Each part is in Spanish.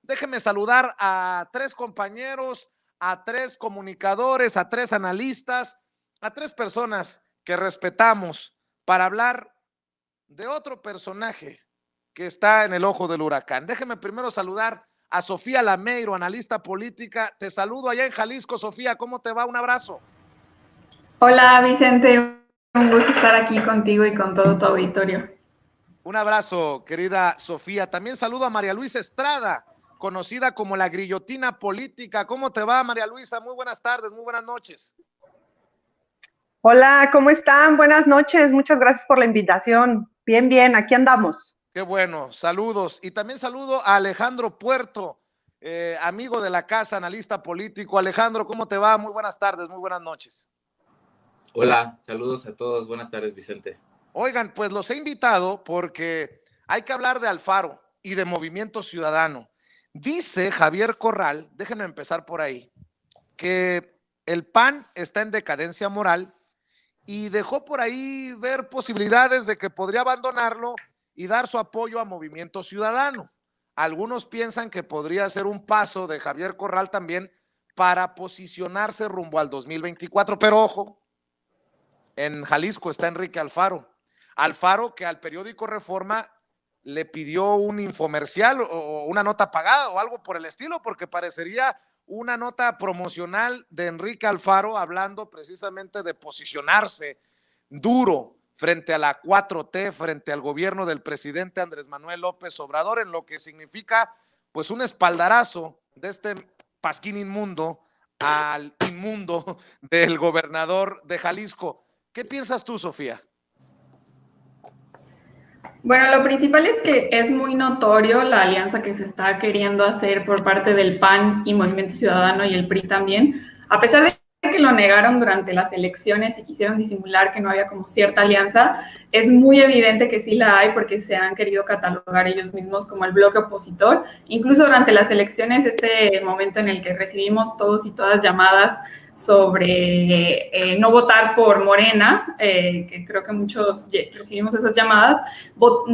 Déjenme saludar a 3 compañeros, a 3 comunicadores, a 3 analistas, a 3 personas que respetamos para hablar de otro personaje que está en el ojo del huracán. Déjenme primero saludar a Sofía Lameiro, analista política. Te saludo allá en Jalisco, Sofía. ¿Cómo te va? Un abrazo. Hola Vicente, un gusto estar aquí contigo y con todo tu auditorio. Un abrazo, querida Sofía. También saludo a María Luisa Estrada, conocida como la grillotina política. ¿Cómo te va, María Luisa? Muy buenas tardes, muy buenas noches. Hola, ¿cómo están? Buenas noches, muchas gracias por la invitación. Bien, bien, aquí andamos. Qué bueno, saludos. Y también saludo a Alejandro Puerto, amigo de la casa, analista político. Alejandro, ¿cómo te va? Muy buenas tardes, muy buenas noches. Hola, saludos a todos. Buenas tardes, Vicente. Oigan, pues los he invitado porque hay que hablar de Alfaro y de Movimiento Ciudadano. Dice Javier Corral, déjenme empezar por ahí, que el PAN está en decadencia moral y dejó por ahí ver posibilidades de que podría abandonarlo y dar su apoyo a Movimiento Ciudadano. Algunos piensan que podría ser un paso de Javier Corral también para posicionarse rumbo al 2024, pero ojo, en Jalisco está Enrique Alfaro. Alfaro que al periódico Reforma le pidió un infomercial o una nota pagada o algo por el estilo, porque parecería una nota promocional de Enrique Alfaro hablando precisamente de posicionarse duro frente a la 4T, frente al gobierno del presidente Andrés Manuel López Obrador, en lo que significa pues un espaldarazo de este pasquín inmundo al inmundo del gobernador de Jalisco. ¿Qué piensas tú, Sofía? Bueno, lo principal es que es muy notorio la alianza que se está queriendo hacer por parte del PAN y Movimiento Ciudadano y el PRI también, a pesar de que lo negaron durante las elecciones y quisieron disimular que no había como cierta alianza, es muy evidente que sí la hay porque se han querido catalogar ellos mismos como el bloque opositor. Incluso durante las elecciones, este momento en el que recibimos todos y todas llamadas sobre no votar por Morena, que creo que muchos recibimos esas llamadas,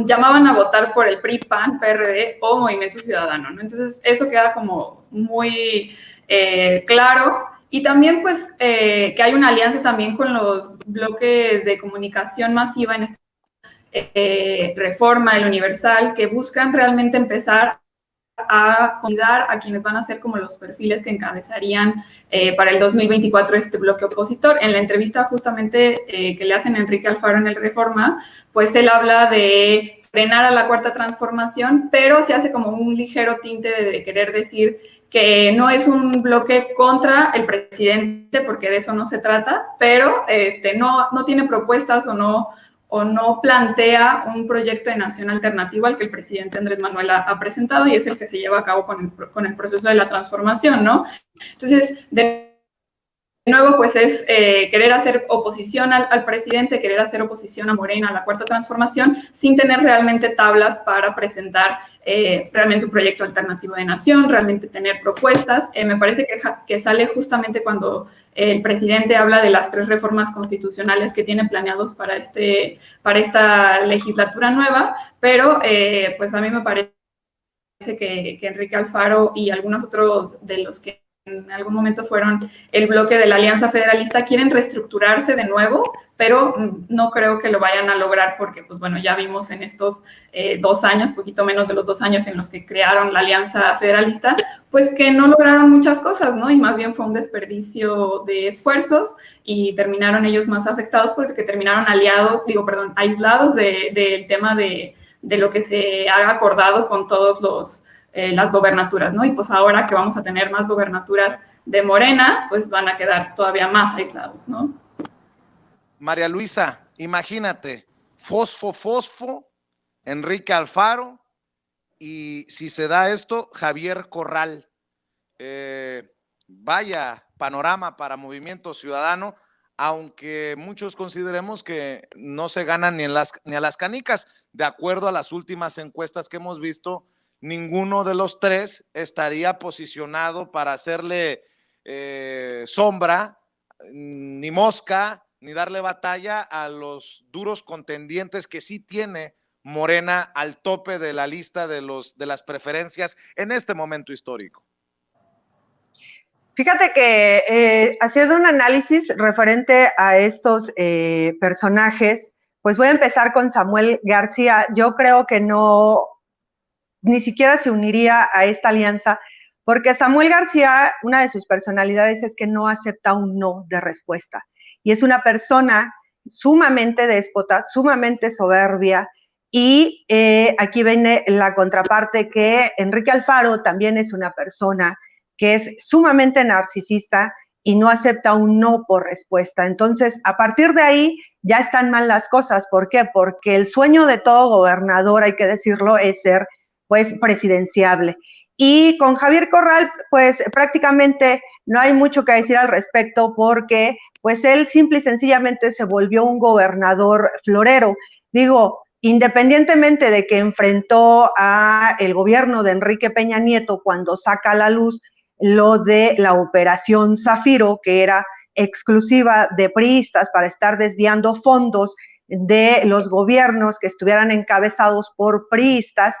llamaban a votar por el PRI, PAN, PRD o Movimiento Ciudadano, ¿no? Entonces eso queda como muy claro. Y también pues que hay una alianza también con los bloques de comunicación masiva en esta Reforma, el Universal, que buscan realmente empezar a cuidar a quienes van a ser como los perfiles que encabezarían para el 2024 este bloque opositor. En la entrevista justamente que le hacen a Enrique Alfaro en el Reforma, pues él habla de frenar a la Cuarta Transformación, pero se hace como un ligero tinte de querer decir que no es un bloque contra el presidente, porque de eso no se trata, pero no tiene propuestas o no plantea un proyecto de nación alternativo al que el presidente Andrés Manuel ha presentado y es el que se lleva a cabo con el proceso de la transformación, ¿no? Entonces, de nuevo, pues es querer hacer oposición al presidente, querer hacer oposición a Morena, a la Cuarta Transformación, sin tener realmente tablas para presentar realmente un proyecto alternativo de nación, realmente tener propuestas. Me parece que sale justamente cuando el presidente habla de las 3 reformas constitucionales que tiene planeados para esta legislatura nueva, pero pues a mí me parece que Enrique Alfaro y algunos otros de los que en algún momento fueron el bloque de la Alianza Federalista, quieren reestructurarse de nuevo, pero no creo que lo vayan a lograr porque, pues bueno, ya vimos en estos 2 años, poquito menos de los 2 años en los que crearon la Alianza Federalista, pues que no lograron muchas cosas, ¿no? Y más bien fue un desperdicio de esfuerzos y terminaron ellos más afectados porque terminaron aislados del tema de lo que se ha acordado con todos las gobernaturas, ¿no? Y pues ahora que vamos a tener más gobernaturas de Morena, pues van a quedar todavía más aislados, ¿no? María Luisa, imagínate, fosfo, Enrique Alfaro y si se da esto, Javier Corral. Vaya panorama para Movimiento Ciudadano, aunque muchos consideremos que no se ganan ni a las canicas. De acuerdo a las últimas encuestas que hemos visto, ninguno de los 3 estaría posicionado para hacerle sombra, ni mosca, ni darle batalla a los duros contendientes que sí tiene Morena al tope de la lista de las preferencias en este momento histórico? Fíjate que haciendo un análisis referente a estos personajes, pues voy a empezar con Samuel García. Yo creo que no, ni siquiera se uniría a esta alianza, porque Samuel García, una de sus personalidades es que no acepta un no de respuesta. Y es una persona sumamente déspota, sumamente soberbia. Y aquí viene la contraparte, que Enrique Alfaro también es una persona que es sumamente narcisista y no acepta un no por respuesta. Entonces, a partir de ahí ya están mal las cosas. ¿Por qué? Porque el sueño de todo gobernador, hay que decirlo, es ser pues presidenciable. Y con Javier Corral, pues prácticamente no hay mucho que decir al respecto, porque pues él simple y sencillamente se volvió un gobernador florero. Digo, independientemente de que enfrentó a el gobierno de Enrique Peña Nieto cuando saca a la luz lo de la operación Zafiro, que era exclusiva de priistas para estar desviando fondos de los gobiernos que estuvieran encabezados por priistas,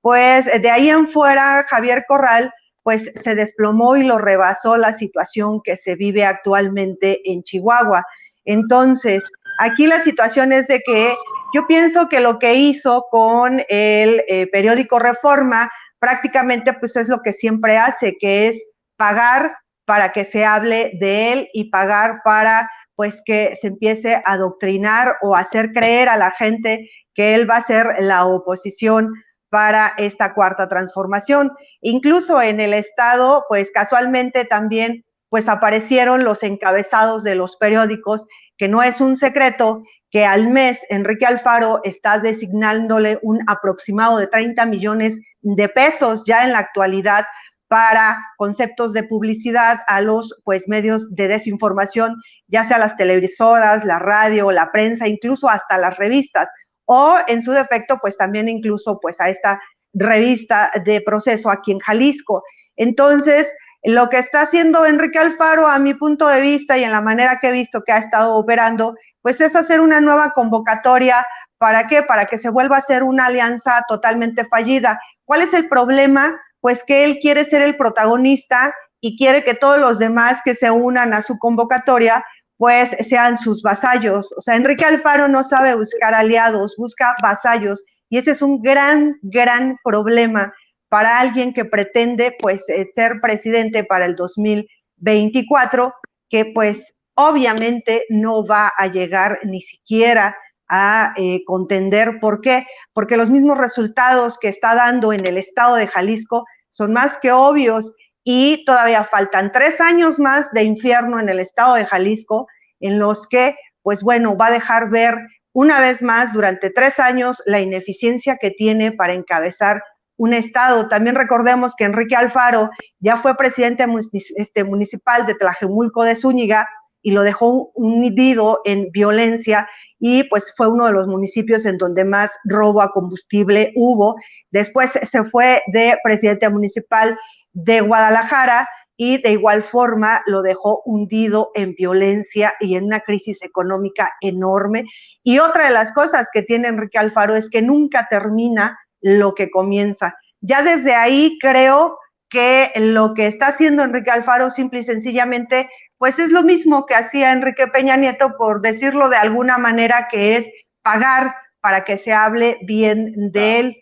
pues de ahí en fuera Javier Corral pues se desplomó y lo rebasó la situación que se vive actualmente en Chihuahua. Entonces, aquí la situación es de que yo pienso que lo que hizo con el periódico Reforma prácticamente pues es lo que siempre hace, que es pagar para que se hable de él y pagar para pues que se empiece a adoctrinar o hacer creer a la gente que él va a ser la oposición para esta cuarta transformación. Incluso en el estado, pues casualmente también pues aparecieron los encabezados de los periódicos, que no es un secreto que al mes Enrique Alfaro está designándole un aproximado de 30 millones de pesos ya en la actualidad para conceptos de publicidad a los pues medios de desinformación, ya sea las televisoras, la radio, la prensa, incluso hasta las revistas, o en su defecto pues también incluso pues a esta revista de Proceso aquí en Jalisco. Entonces, lo que está haciendo Enrique Alfaro, a mi punto de vista y en la manera que he visto que ha estado operando, pues es hacer una nueva convocatoria. ¿Para qué? Para que se vuelva a hacer una alianza totalmente fallida. ¿Cuál es el problema? Pues que él quiere ser el protagonista y quiere que todos los demás que se unan a su convocatoria pues sean sus vasallos. O sea, Enrique Alfaro no sabe buscar aliados, busca vasallos, y ese es un gran, gran problema para alguien que pretende pues ser presidente para el 2024, que pues obviamente no va a llegar ni siquiera a contender. ¿Por qué? Porque los mismos resultados que está dando en el estado de Jalisco son más que obvios, y todavía faltan 3 años más de infierno en el estado de Jalisco, en los que, pues bueno, va a dejar ver una vez más durante 3 años la ineficiencia que tiene para encabezar un estado. También recordemos que Enrique Alfaro ya fue presidente municipal de Tlajemulco de Zúñiga y lo dejó hundido en violencia, y pues fue uno de los municipios en donde más robo a combustible hubo. Después se fue de presidente municipal de Guadalajara y de igual forma lo dejó hundido en violencia y en una crisis económica enorme. Y otra de las cosas que tiene Enrique Alfaro es que nunca termina lo que comienza. Ya desde ahí creo que lo que está haciendo Enrique Alfaro simple y sencillamente pues es lo mismo que hacía Enrique Peña Nieto, por decirlo de alguna manera, que es pagar para que se hable bien de él.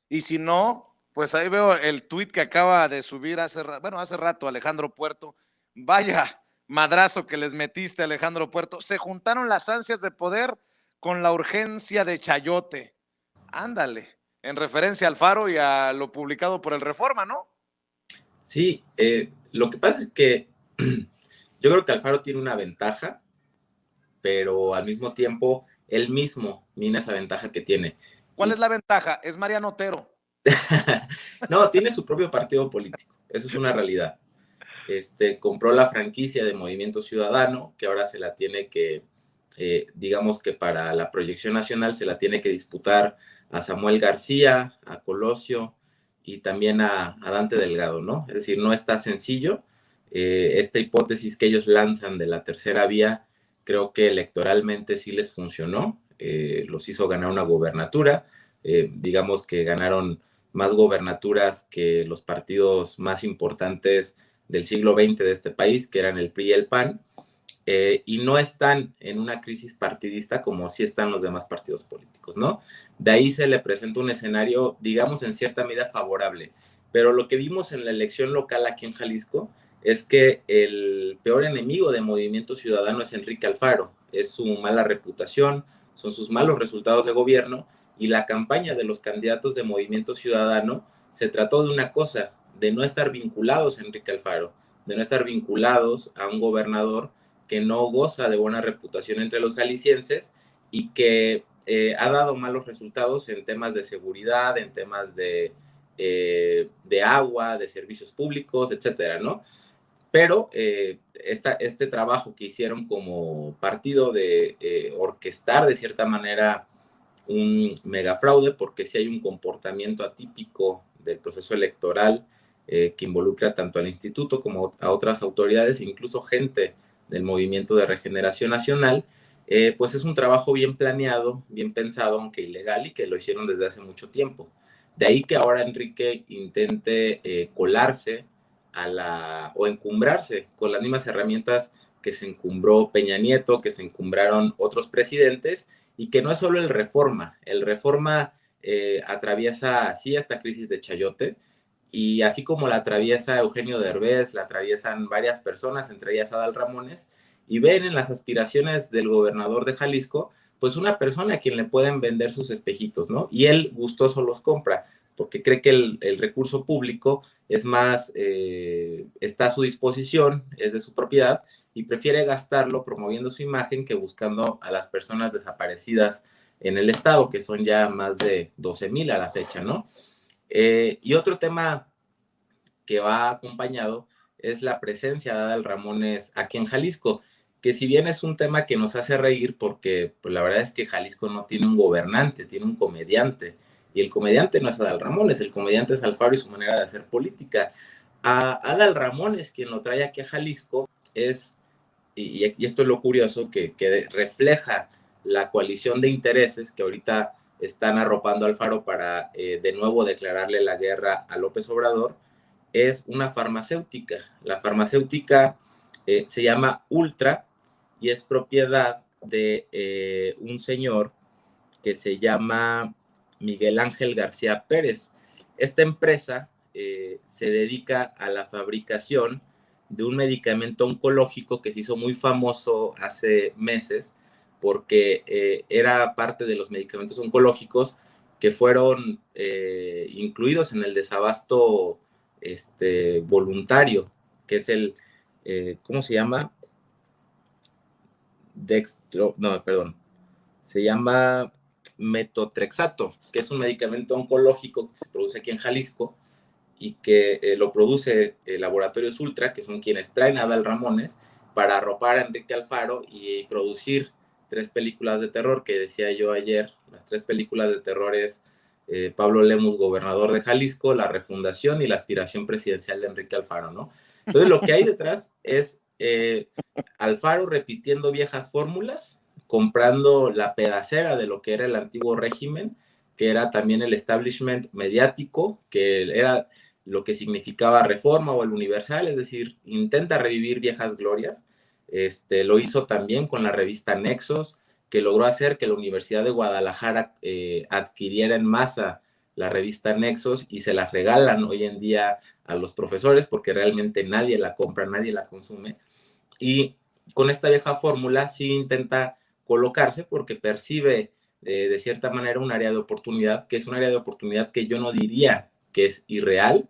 Y si no, pues ahí veo el tuit que acaba de subir hace rato Alejandro Puerto. Vaya madrazo que les metiste, Alejandro Puerto. Se juntaron las ansias de poder con la urgencia de chayote. Ándale, en referencia al Alfaro y a lo publicado por el Reforma, ¿no? Sí, lo que pasa es que yo creo que Alfaro tiene una ventaja, pero al mismo tiempo él mismo mina esa ventaja que tiene. ¿Cuál es la ventaja? Es Mariano Otero. No, tiene su propio partido político, eso es una realidad. Compró la franquicia de Movimiento Ciudadano, que ahora se la tiene que, digamos que para la proyección nacional se la tiene que disputar a Samuel García, a Colosio y también a Dante Delgado, ¿no? Es decir, no está sencillo. Esta hipótesis que ellos lanzan de la tercera vía, creo que electoralmente sí les funcionó. los hizo ganar una gobernatura. Digamos que ganaron más gobernaturas que los partidos más importantes del siglo XX de este país, que eran el PRI y el PAN, y no están en una crisis partidista como sí están los demás partidos políticos, ¿no? De ahí se le presenta un escenario, digamos, en cierta medida favorable. Pero lo que vimos en la elección local aquí en Jalisco es que el peor enemigo de Movimiento Ciudadano es Enrique Alfaro, es su mala reputación, son sus malos resultados de gobierno, y la campaña de los candidatos de Movimiento Ciudadano se trató de una cosa, de no estar vinculados a Enrique Alfaro, de no estar vinculados a un gobernador que no goza de buena reputación entre los jaliscienses y que ha dado malos resultados en temas de seguridad, en temas de agua, de servicios públicos, etcétera, ¿no? Pero este trabajo que hicieron como partido de orquestar de cierta manera un megafraude, porque sí hay un comportamiento atípico del proceso electoral que involucra tanto al instituto como a otras autoridades, incluso gente del Movimiento de Regeneración Nacional, pues es un trabajo bien planeado, bien pensado, aunque ilegal, y que lo hicieron desde hace mucho tiempo. De ahí que ahora Enrique intente colarse o encumbrarse con las mismas herramientas que se encumbró Peña Nieto, que se encumbraron otros presidentes, y que no es solo el Reforma atraviesa sí esta crisis de chayote, y así como la atraviesa Eugenio Derbez, la atraviesan varias personas, entre ellas Adal Ramones, y ven en las aspiraciones del gobernador de Jalisco, pues una persona a quien le pueden vender sus espejitos, ¿no? Y él gustoso los compra, porque cree que el recurso público es más, está a su disposición, es de su propiedad, y prefiere gastarlo promoviendo su imagen que buscando a las personas desaparecidas en el estado, que son ya más de 12,000 a la fecha, ¿no? Y otro tema que va acompañado es la presencia de Adal Ramones aquí en Jalisco, que si bien es un tema que nos hace reír porque pues, la verdad es que Jalisco no tiene un gobernante, tiene un comediante, y el comediante no es Adal Ramones, el comediante es Alfaro y su manera de hacer política. A Adal Ramones, quien lo trae aquí a Jalisco, y esto es lo curioso, que refleja la coalición de intereses que ahorita están arropando a Alfaro para de nuevo declararle la guerra a López Obrador, es una farmacéutica. La farmacéutica se llama Ultra y es propiedad de un señor que se llama Miguel Ángel García Pérez. Esta empresa se dedica a la fabricación de un medicamento oncológico que se hizo muy famoso hace meses porque era parte de los medicamentos oncológicos que fueron incluidos en el desabasto voluntario, que es el, ¿cómo se llama? Se llama metotrexato, que es un medicamento oncológico que se produce aquí en Jalisco y que lo produce Laboratorios Ultra, que son quienes traen a Adal Ramones para arropar a Enrique Alfaro y producir 3 películas de terror, que decía yo ayer, las 3 películas de terror es Pablo Lemus, gobernador de Jalisco, La Refundación y La Aspiración Presidencial de Enrique Alfaro, ¿no? Entonces lo que hay detrás es Alfaro repitiendo viejas fórmulas, comprando la pedacera de lo que era el antiguo régimen, que era también el establishment mediático, que era lo que significaba Reforma o el Universal, es decir, intenta revivir viejas glorias. Lo hizo también con la revista Nexos, que logró hacer que la Universidad de Guadalajara adquiriera en masa la revista Nexos y se las regalan hoy en día a los profesores porque realmente nadie la compra, nadie la consume. Y con esta vieja fórmula sí intenta colocarse porque percibe de cierta manera un área de oportunidad, que es un área de oportunidad que yo no diría que es irreal,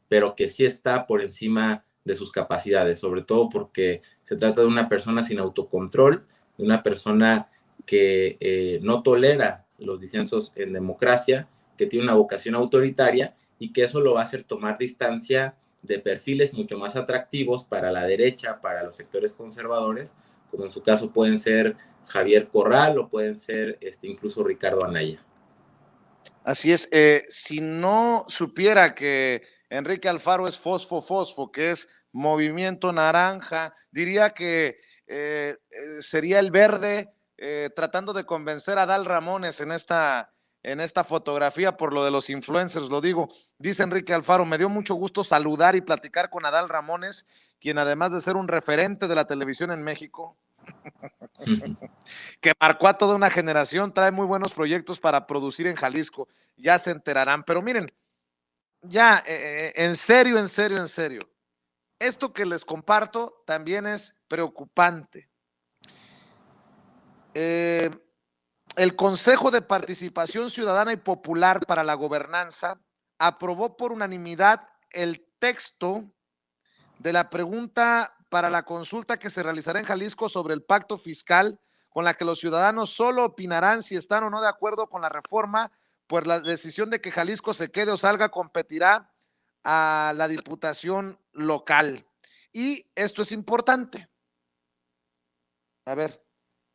pero que sí está por encima de sus capacidades, sobre todo porque se trata de una persona sin autocontrol, de una persona que no tolera los disensos en democracia, que tiene una vocación autoritaria y que eso lo va a hacer tomar distancia de perfiles mucho más atractivos para la derecha, para los sectores conservadores, como en su caso pueden ser Javier Corral o pueden ser incluso Ricardo Anaya. Así es, si no supiera que Enrique Alfaro es Fosfo, que es Movimiento Naranja, diría que sería el verde tratando de convencer a Adal Ramones en esta fotografía por lo de los influencers, lo digo. Dice Enrique Alfaro, me dio mucho gusto saludar y platicar con Adal Ramones, quien además de ser un referente de la televisión en México, que marcó a toda una generación, trae muy buenos proyectos para producir en Jalisco, ya se enterarán. Pero miren, ya, en serio, esto que les comparto también es preocupante. El Consejo de Participación Ciudadana y Popular para la Gobernanza aprobó por unanimidad el texto de la pregunta para la consulta que se realizará en Jalisco sobre el pacto fiscal, con la que los ciudadanos solo opinarán si están o no de acuerdo con la reforma, pues la decisión de que Jalisco se quede o salga competirá a la diputación local. Y esto es importante. A ver,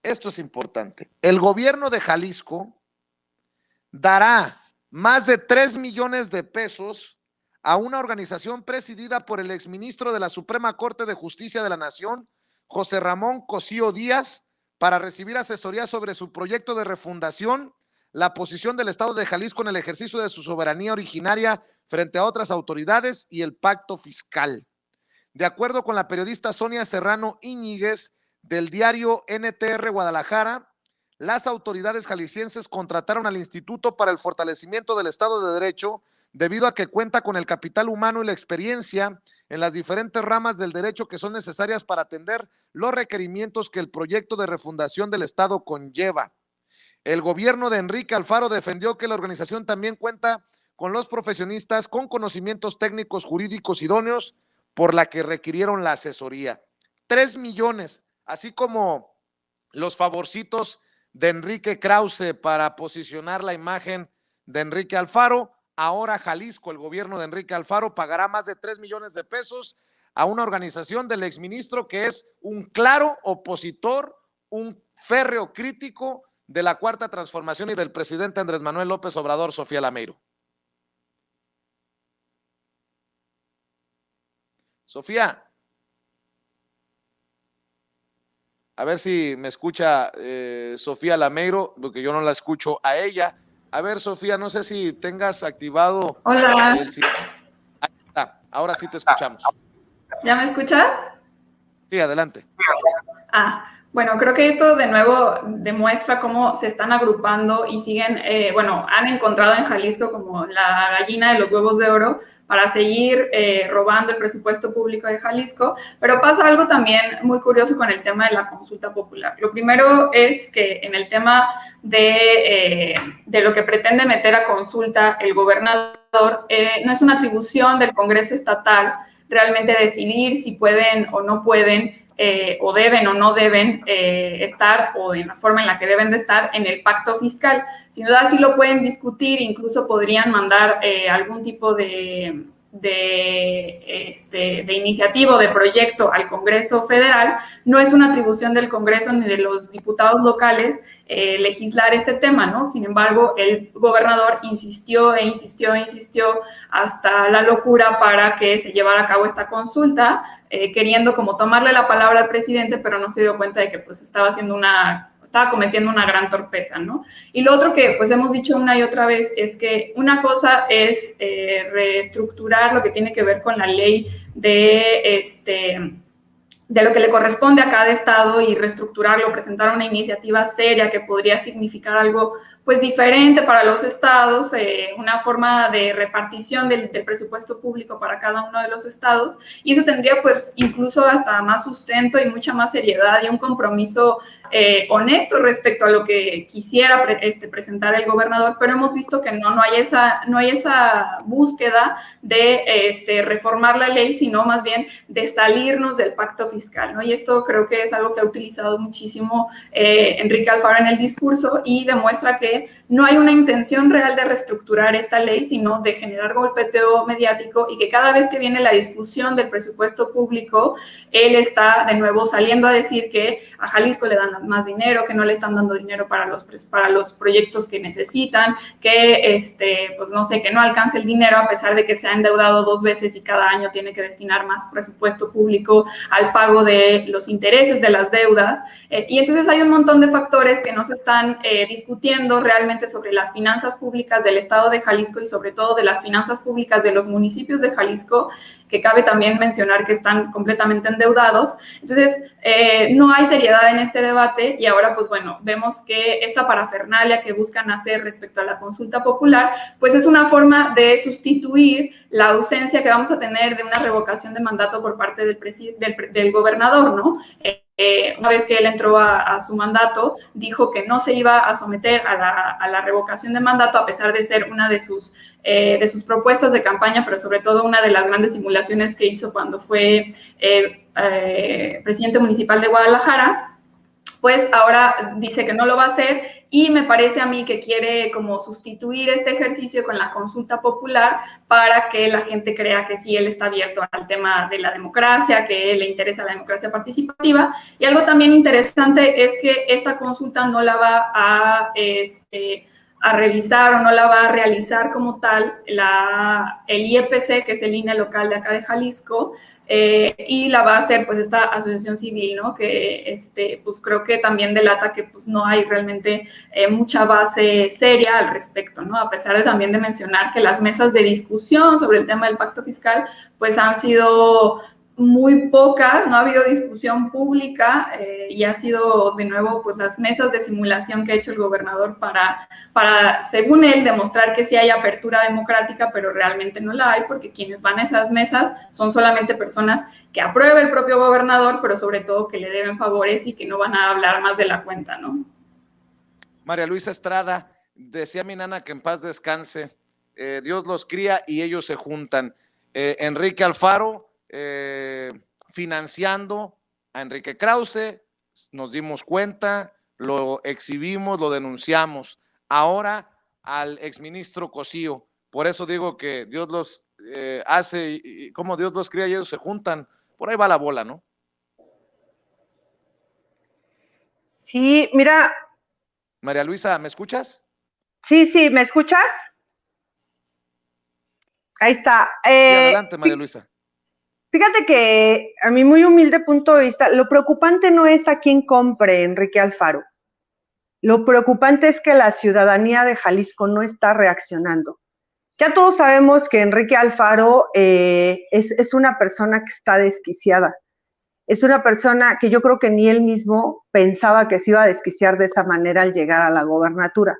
esto es importante. El gobierno de Jalisco dará más de 3 millones de pesos a una organización presidida por el exministro de la Suprema Corte de Justicia de la Nación, José Ramón Cosío Díaz, para recibir asesoría sobre su proyecto de refundación, la posición del Estado de Jalisco en el ejercicio de su soberanía originaria frente a otras autoridades y el pacto fiscal. De acuerdo con la periodista Sonia Serrano Íñiguez del diario NTR Guadalajara, las autoridades jaliscienses contrataron al Instituto para el Fortalecimiento del Estado de Derecho debido a que cuenta con el capital humano y la experiencia en las diferentes ramas del derecho que son necesarias para atender los requerimientos que el proyecto de refundación del Estado conlleva. El gobierno de Enrique Alfaro defendió que la organización también cuenta con los profesionistas con conocimientos técnicos jurídicos idóneos por la que requirieron la asesoría. 3 millones, así como los favorcitos de Enrique Krause para posicionar la imagen de Enrique Alfaro. Ahora Jalisco, el gobierno de Enrique Alfaro, pagará más de 3 millones de pesos a una organización del exministro que es un claro opositor, un férreo crítico de la Cuarta Transformación y del presidente Andrés Manuel López Obrador. Sofía Lameiro. Sofía. A ver si me escucha Sofía Lameiro, porque yo no la escucho a ella. A ver, Sofía, no sé si tengas activado. Hola. Ahí está, ahora sí te escuchamos. ¿Ya me escuchas? Sí, adelante. Bueno, creo que esto de nuevo demuestra cómo se están agrupando y siguen, han encontrado en Jalisco como la gallina de los huevos de oro para seguir robando el presupuesto público de Jalisco, pero pasa algo también muy curioso con el tema de la consulta popular. Lo primero es que en el tema de lo que pretende meter a consulta el gobernador, no es una atribución del Congreso Estatal realmente decidir si pueden o no pueden o deben o no deben estar o en la forma en la que deben de estar en el pacto fiscal. Sin duda sí lo pueden discutir, incluso podrían mandar algún tipo de iniciativa o de proyecto al Congreso Federal. No es una atribución del Congreso ni de los diputados locales legislar este tema, ¿no? Sin embargo, el gobernador insistió hasta la locura para que se llevara a cabo esta consulta, queriendo como tomarle la palabra al presidente, pero no se dio cuenta de que pues estaba cometiendo una gran torpeza, ¿no? Y lo otro que pues hemos dicho una y otra vez es que una cosa es reestructurar lo que tiene que ver con la ley de lo que le corresponde a cada estado y reestructurarlo, presentar una iniciativa seria que podría significar algo pues diferente para los estados, una forma de repartición del presupuesto público para cada uno de los estados, y eso tendría pues incluso hasta más sustento y mucha más seriedad y un compromiso honesto respecto a lo que quisiera presentar el gobernador, pero hemos visto que no hay esa búsqueda de reformar la ley, sino más bien de salirnos del pacto fiscal, ¿no? Y esto creo que es algo que ha utilizado muchísimo Enrique Alfaro en el discurso y demuestra que que no hay una intención real de reestructurar esta ley, sino de generar golpeteo mediático, y que cada vez que viene la discusión del presupuesto público, él está de nuevo saliendo a decir que a Jalisco le dan más dinero, que no le están dando dinero para los proyectos que necesitan, que pues no sé, que no alcance el dinero a pesar de que se ha endeudado 2 veces y cada año tiene que destinar más presupuesto público al pago de los intereses de las deudas. Y entonces hay un montón de factores que no se están discutiendo realmente sobre las finanzas públicas del estado de Jalisco y sobre todo de las finanzas públicas de los municipios de Jalisco, que cabe también mencionar que están completamente endeudados. Entonces, no hay seriedad en este debate y ahora, pues bueno, vemos que esta parafernalia que buscan hacer respecto a la consulta popular, pues es una forma de sustituir la ausencia que vamos a tener de una revocación de mandato por parte del gobernador, ¿no? Una vez que él entró a su mandato, dijo que no se iba a someter a la revocación de mandato, a pesar de ser una de sus propuestas de campaña, pero sobre todo una de las grandes simulaciones que hizo cuando fue presidente municipal de Guadalajara. Pues ahora dice que no lo va a hacer, y me parece a mí que quiere como sustituir este ejercicio con la consulta popular para que la gente crea que sí, él está abierto al tema de la democracia, que le interesa la democracia participativa. Y algo también interesante es que esta consulta no la va a revisar o no la va a realizar como tal el IEPC, que es el INE local de acá de Jalisco, y la va a hacer pues esta asociación civil, ¿no? Que pues creo que también delata que pues no hay realmente mucha base seria al respecto, ¿no? A pesar de también de mencionar que las mesas de discusión sobre el tema del pacto fiscal pues han sido muy poca, no ha habido discusión pública, y ha sido de nuevo pues las mesas de simulación que ha hecho el gobernador para, según él, demostrar que sí hay apertura democrática, pero realmente no la hay, porque quienes van a esas mesas son solamente personas que aprueba el propio gobernador, pero sobre todo que le deben favores y que no van a hablar más de la cuenta, ¿no? María Luisa Estrada, decía mi nana que en paz descanse, Dios los cría y ellos se juntan. Enrique Alfaro, financiando a Enrique Krause, nos dimos cuenta, lo exhibimos, lo denunciamos. Ahora al exministro Cosío. Por eso digo que Dios los hace, y como Dios los cría y ellos se juntan. Por ahí va la bola, ¿no? Sí, mira. María Luisa, ¿me escuchas? Sí, ¿me escuchas? Ahí está. Sí, adelante, María Luisa. Fíjate que a mi muy humilde punto de vista, lo preocupante no es a quién compre Enrique Alfaro. Lo preocupante es que la ciudadanía de Jalisco no está reaccionando. Ya todos sabemos que Enrique Alfaro es una persona que está desquiciada. Es una persona que yo creo que ni él mismo pensaba que se iba a desquiciar de esa manera al llegar a la gobernatura.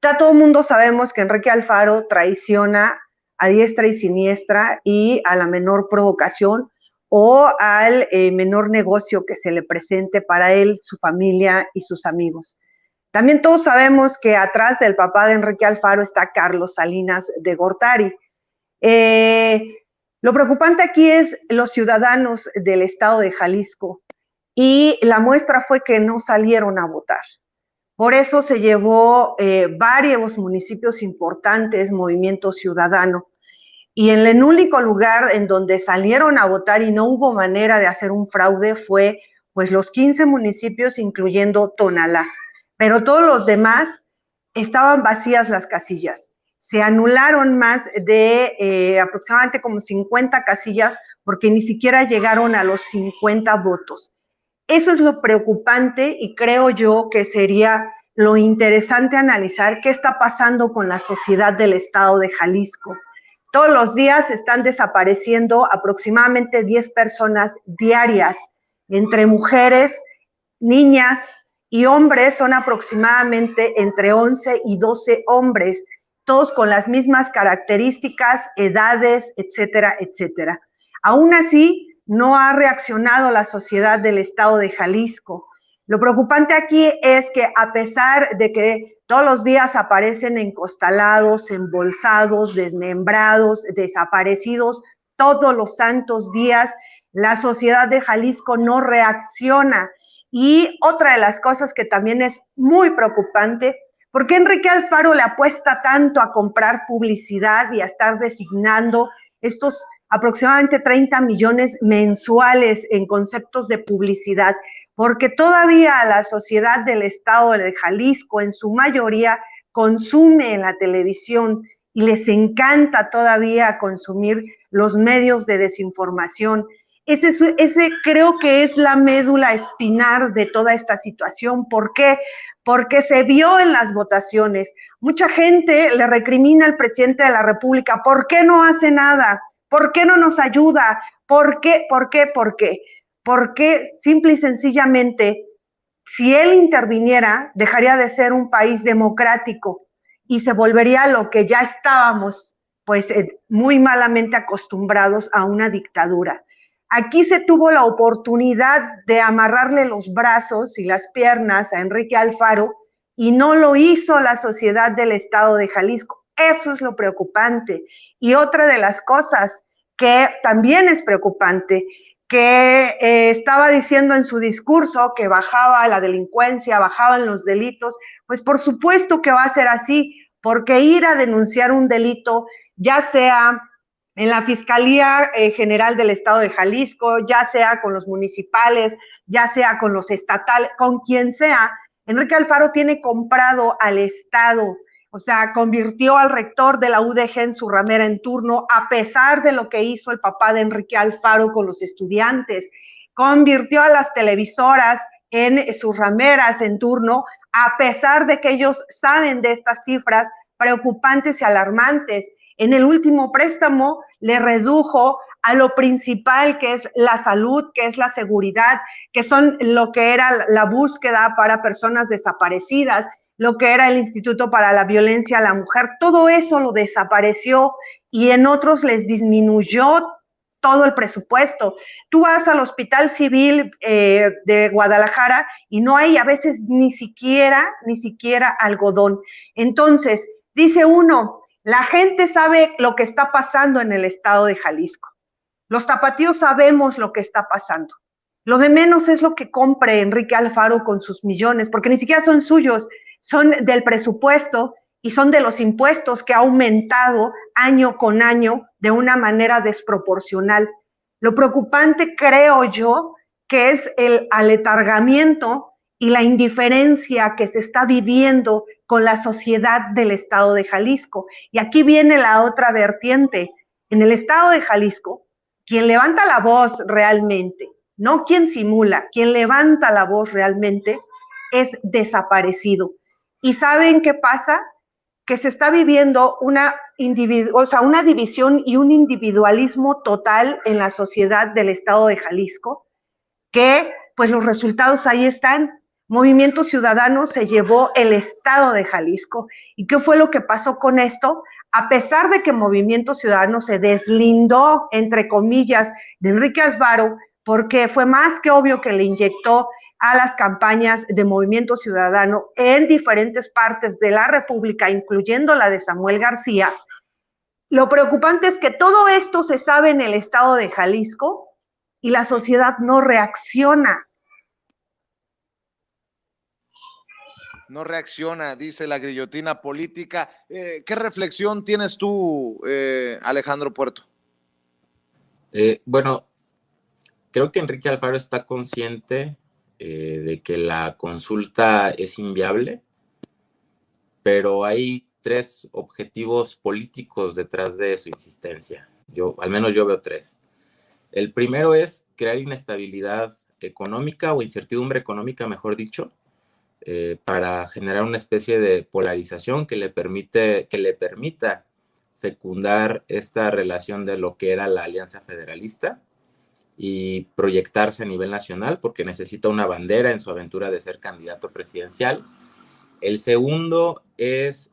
Ya todo el mundo sabemos que Enrique Alfaro traiciona a diestra y siniestra y a la menor provocación o al menor negocio que se le presente para él, su familia y sus amigos. También todos sabemos que atrás del papá de Enrique Alfaro está Carlos Salinas de Gortari. Lo preocupante aquí es los ciudadanos del estado de Jalisco, y la muestra fue que no salieron a votar. Por eso se llevó varios municipios importantes, Movimiento Ciudadano, y en el único lugar en donde salieron a votar y no hubo manera de hacer un fraude fue pues los 15 municipios, incluyendo Tonalá. Pero todos los demás estaban vacías las casillas. Se anularon más de aproximadamente como 50 casillas porque ni siquiera llegaron a los 50 votos. Eso es lo preocupante, y creo yo que sería lo interesante analizar qué está pasando con la sociedad del estado de Jalisco. Todos los días están desapareciendo aproximadamente 10 personas diarias, entre mujeres, niñas y hombres son aproximadamente entre 11 y 12 hombres, todos con las mismas características, edades, etcétera, etcétera. Aún así, no ha reaccionado la sociedad del estado de Jalisco. Lo preocupante aquí es que a pesar de que todos los días aparecen encostalados, embolsados, desmembrados, desaparecidos, todos los santos días, la sociedad de Jalisco no reacciona. Y otra de las cosas que también es muy preocupante, ¿Por qué Enrique Alfaro le apuesta tanto a comprar publicidad y a estar designando estos aproximadamente 30 millones mensuales en conceptos de publicidad? Porque todavía la sociedad del estado de Jalisco en su mayoría consume en la televisión y les encanta todavía consumir los medios de desinformación. Ese creo que es la médula espinal de toda esta situación. ¿Por qué? Porque se vio en las votaciones. Mucha gente le recrimina al presidente de la República, ¿por qué no hace nada? ¿Por qué no nos ayuda? ¿Por qué? ¿Por qué? ¿Por qué? Porque simple y sencillamente, si él interviniera, dejaría de ser un país democrático y se volvería a lo que ya estábamos, pues muy malamente acostumbrados a una dictadura. Aquí se tuvo la oportunidad de amarrarle los brazos y las piernas a Enrique Alfaro y no lo hizo la sociedad del estado de Jalisco. Eso es lo preocupante. Y otra de las cosas que también es preocupante, que estaba diciendo en su discurso que bajaba la delincuencia, bajaban los delitos, pues por supuesto que va a ser así, porque ir a denunciar un delito, ya sea en la Fiscalía General del Estado de Jalisco, ya sea con los municipales, ya sea con los estatales, con quien sea, Enrique Alfaro tiene comprado al Estado. O sea, convirtió al rector de la UDG en su ramera en turno, a pesar de lo que hizo el papá de Enrique Alfaro con los estudiantes. Convirtió a las televisoras en sus rameras en turno, a pesar de que ellos saben de estas cifras preocupantes y alarmantes. En el último préstamo le redujo a lo principal, que es la salud, que es la seguridad, que son lo que era la búsqueda para personas desaparecidas, lo que era el Instituto para la Violencia a la Mujer, todo eso lo desapareció y en otros les disminuyó todo el presupuesto. Tú vas al Hospital Civil de Guadalajara y no hay a veces ni siquiera algodón. Entonces, dice uno, la gente sabe lo que está pasando en el estado de Jalisco. Los tapatíos sabemos lo que está pasando. Lo de menos es lo que compre Enrique Alfaro con sus millones, porque ni siquiera son suyos, son del presupuesto y son de los impuestos que ha aumentado año con año de una manera desproporcional. Lo preocupante, creo yo, que es el aletargamiento y la indiferencia que se está viviendo con la sociedad del estado de Jalisco. Y aquí viene la otra vertiente. En el estado de Jalisco, quien levanta la voz realmente, no quien simula, quien levanta la voz realmente es desaparecido. ¿Y saben qué pasa? Que se está viviendo una división y un individualismo total en la sociedad del estado de Jalisco, que pues los resultados ahí están. Movimiento Ciudadano se llevó el estado de Jalisco. ¿Y qué fue lo que pasó con esto? A pesar de que Movimiento Ciudadano se deslindó, entre comillas, de Enrique Alfaro, porque fue más que obvio que le inyectó a las campañas de Movimiento Ciudadano en diferentes partes de la República, incluyendo la de Samuel García. Lo preocupante es que todo esto se sabe en el estado de Jalisco y la sociedad no reacciona. No reacciona, dice la guillotina política. ¿Qué reflexión tienes tú, Alejandro Puerto? Bueno, creo que Enrique Alfaro está consciente de que la consulta es inviable, pero hay tres objetivos políticos detrás de su insistencia. Al menos yo veo tres. El primero es crear inestabilidad económica o incertidumbre económica, mejor dicho, para generar una especie de polarización que le permita fecundar esta relación de lo que era la Alianza Federalista y proyectarse a nivel nacional, porque necesita una bandera en su aventura de ser candidato presidencial. El segundo es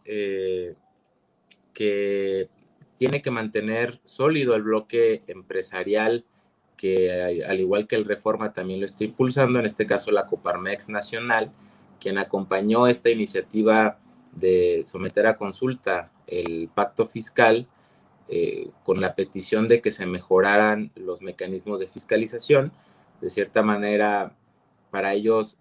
que tiene que mantener sólido el bloque empresarial, que al igual que el Reforma también lo está impulsando, en este caso la Coparmex Nacional, quien acompañó esta iniciativa de someter a consulta el pacto fiscal con la petición de que se mejoraran los mecanismos de fiscalización. De cierta manera, para ellos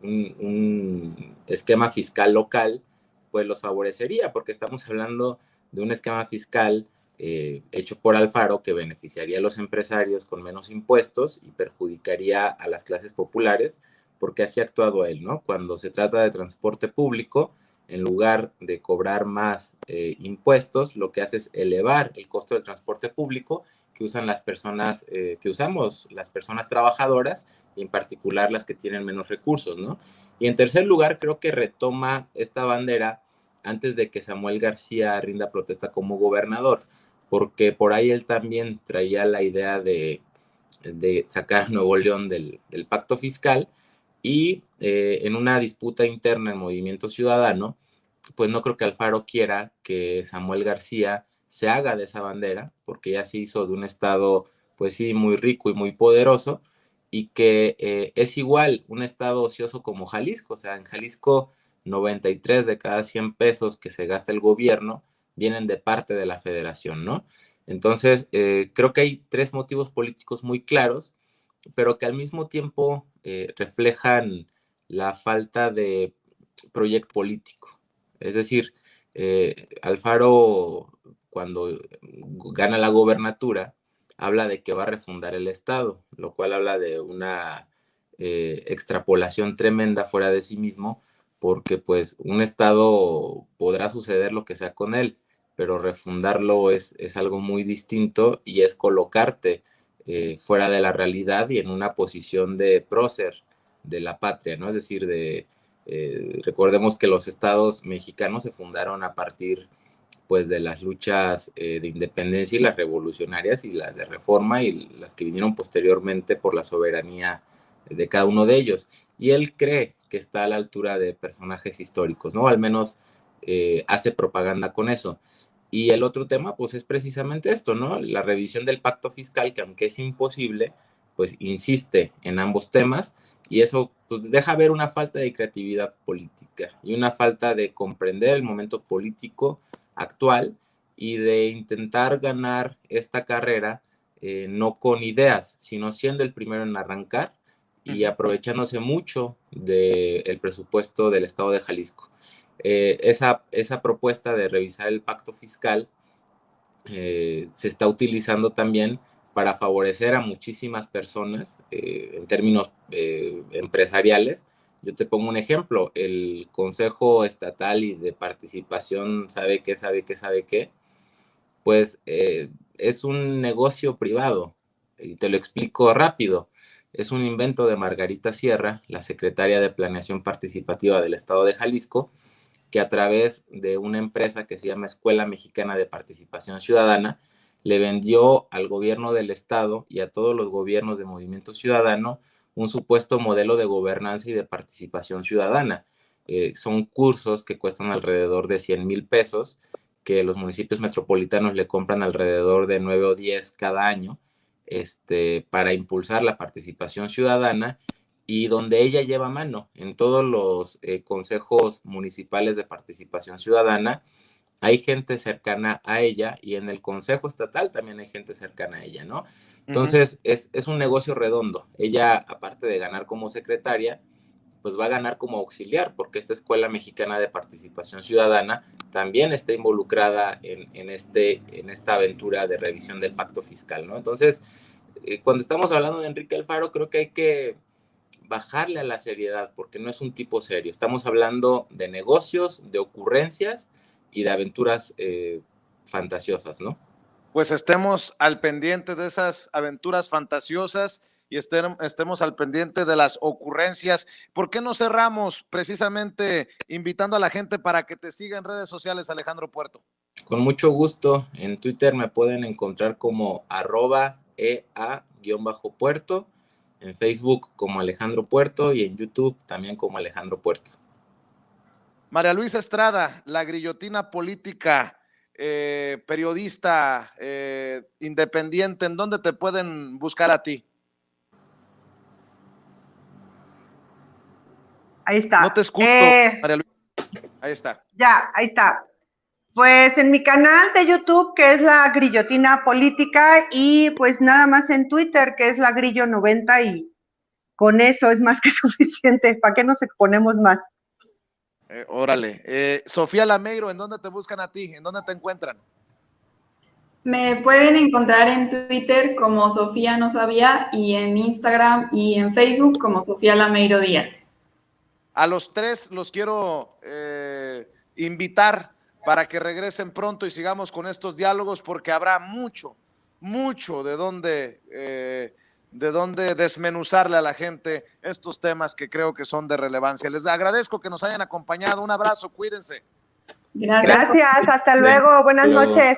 un esquema fiscal local pues los favorecería, porque estamos hablando de un esquema fiscal hecho por Alfaro que beneficiaría a los empresarios con menos impuestos y perjudicaría a las clases populares, porque así ha actuado él, ¿no? Cuando se trata de transporte público, en lugar de cobrar más impuestos, lo que hace es elevar el costo del transporte público que usan las personas, que usamos las personas trabajadoras, y en particular las que tienen menos recursos, ¿no? Y en tercer lugar, creo que retoma esta bandera antes de que Samuel García rinda protesta como gobernador, porque por ahí él también traía la idea de sacar a Nuevo León del pacto fiscal, y en una disputa interna en Movimiento Ciudadano, pues no creo que Alfaro quiera que Samuel García se haga de esa bandera, porque ya se hizo de un estado, pues sí, muy rico y muy poderoso, y que es igual un estado ocioso como Jalisco. O sea, en Jalisco 93 de cada 100 pesos que se gasta el gobierno vienen de parte de la federación, ¿no? Entonces, creo que hay tres motivos políticos muy claros, pero que al mismo tiempo reflejan la falta de proyecto político. Es decir, Alfaro, cuando gana la gobernatura, habla de que va a refundar el Estado, lo cual habla de una extrapolación tremenda fuera de sí mismo, porque pues un Estado podrá suceder lo que sea con él, pero refundarlo es algo muy distinto, y es colocarte fuera de la realidad y en una posición de prócer de la patria, ¿no? Es decir, recordemos que los estados mexicanos se fundaron a partir pues de las luchas de independencia y las revolucionarias y las de reforma y las que vinieron posteriormente por la soberanía de cada uno de ellos. Y él cree que está a la altura de personajes históricos, ¿no? Al menos hace propaganda con eso. Y el otro tema, pues es precisamente esto, ¿no? La revisión del pacto fiscal, que aunque es imposible, pues insiste en ambos temas, y eso pues deja ver una falta de creatividad política y una falta de comprender el momento político actual y de intentar ganar esta carrera no con ideas, sino siendo el primero en arrancar y aprovechándose mucho del presupuesto del estado de Jalisco. Esa propuesta de revisar el pacto fiscal se está utilizando también para favorecer a muchísimas personas en términos empresariales. Yo te pongo un ejemplo: el Consejo Estatal y de Participación sabe qué, pues es un negocio privado, y te lo explico rápido. Es un invento de Margarita Sierra, la secretaria de Planeación Participativa del Estado de Jalisco, que a través de una empresa que se llama Escuela Mexicana de Participación Ciudadana, le vendió al gobierno del estado y a todos los gobiernos de Movimiento Ciudadano un supuesto modelo de gobernanza y de participación ciudadana. Son cursos que cuestan alrededor de 100,000 pesos, que los municipios metropolitanos le compran alrededor de 9 o 10 cada año, para impulsar la participación ciudadana, y donde ella lleva mano en todos los consejos municipales de participación ciudadana. Hay gente cercana a ella, y en el Consejo Estatal también hay gente cercana a ella, ¿no? Entonces, es un negocio redondo. Ella, aparte de ganar como secretaria, pues va a ganar como auxiliar, porque esta Escuela Mexicana de Participación Ciudadana también está involucrada en esta aventura de revisión del pacto fiscal, ¿no? Entonces, cuando estamos hablando de Enrique Alfaro, creo que hay que bajarle a la seriedad, porque no es un tipo serio. Estamos hablando de negocios, de ocurrencias y de aventuras fantasiosas, ¿no? Pues estemos al pendiente de esas aventuras fantasiosas y estemos al pendiente de las ocurrencias. ¿Por qué no cerramos precisamente invitando a la gente para que te siga en redes sociales, Alejandro Puerto? Con mucho gusto. En Twitter me pueden encontrar como @ea_puerto, en Facebook como Alejandro Puerto y en YouTube también como Alejandro Puerto. María Luisa Estrada, la grillotina política, periodista independiente, ¿en dónde te pueden buscar a ti? Ahí está. No te escucho, María Luisa. Ahí está. Ya, ahí está. Pues en mi canal de YouTube, que es la Grillotina Política, y pues nada más en Twitter, que es la Grillo90, y con eso es más que suficiente. ¿Para qué nos exponemos más? Órale. Sofía Lameiro, ¿en dónde te buscan a ti? ¿En dónde te encuentran? Me pueden encontrar en Twitter como Sofía No Sabía y en Instagram y en Facebook como Sofía Lameiro Díaz. A los tres los quiero invitar para que regresen pronto y sigamos con estos diálogos porque habrá mucho de dónde desmenuzarle a la gente estos temas que creo que son de relevancia. Les agradezco que nos hayan acompañado. Un abrazo, cuídense. Gracias. Gracias, hasta luego, buenas noches.